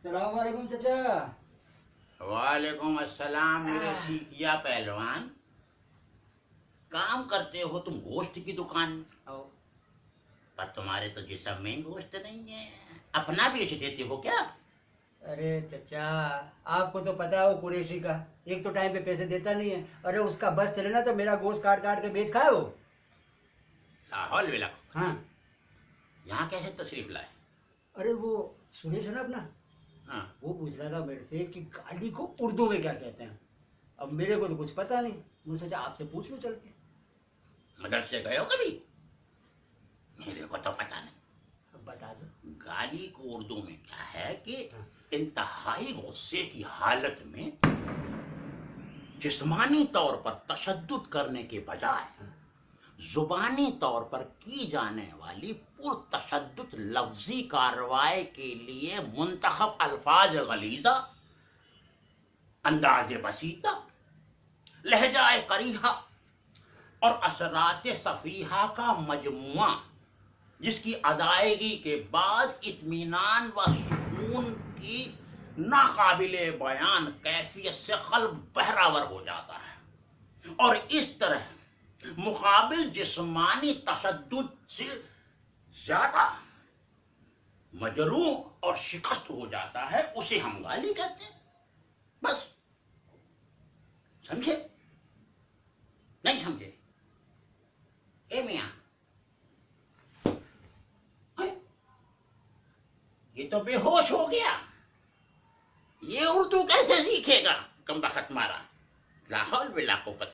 السلام علیکم چچا. وعلیکم السلام میرے سیکیا پہلوان. کام کرتے ہو تم گوشت کی دکان میں، آؤ. پر تمہارے تو جسم میں گوشت نہیں ہے. اپنا بیچ دیتے ہو کیا؟ ارے چچا، آپ کو تو پتا ہے وہ قریشی کا ایک تو ٹائم پہ پیسے دیتا نہیں ہے. ارے اس کا بس چلے نا تو میرا گوشت کاٹ کاٹ کے بیچ کھائے وہ. لاہور ولا ہاں. یہاں کیسے تشریف لائے؟ ارے وہ سریش ہے نا اپنا، ہاں، وہ پوچھ رہا تھا میرے سے کہ گاڑی کو اردو میں کیا کہتے ہیں. اب میرے کو تو کچھ پتا نہیں، میں سوچا آپ سے پوچھ لوں چل کے. مدرسے گئے ہو کبھی؟ میرے کو تو پتا نہیں. اب بتا دو. گالی کو اردو میں کیا ہے کہ انتہائی غصے کی حالت میں جسمانی طور پر تشدد کرنے کے بجائے زبانی طور پر کی جانے والی پرتشدد لفظی کارروائی کے لیے منتخب الفاظ غلیظہ، انداز بسیطہ، لہجہ قریحہ اور اثرات صفیحہ کا مجموعہ، جس کی ادائیگی کے بعد اطمینان و سکون کی ناقابل بیان کیفیت سے قلب بہراور ہو جاتا ہے، اور اس طرح مقابل جسمانی تشدد سے زیادہ مجروح اور شکست ہو جاتا ہے، اسے ہم گالی کہتے ہیں. بس سمجھے؟ نہیں سمجھے؟ اے میاں، یہ تو بے ہوش ہو گیا. یہ اردو کیسے سیکھے گا؟ کم بخت مارا. لا حول ولا قوت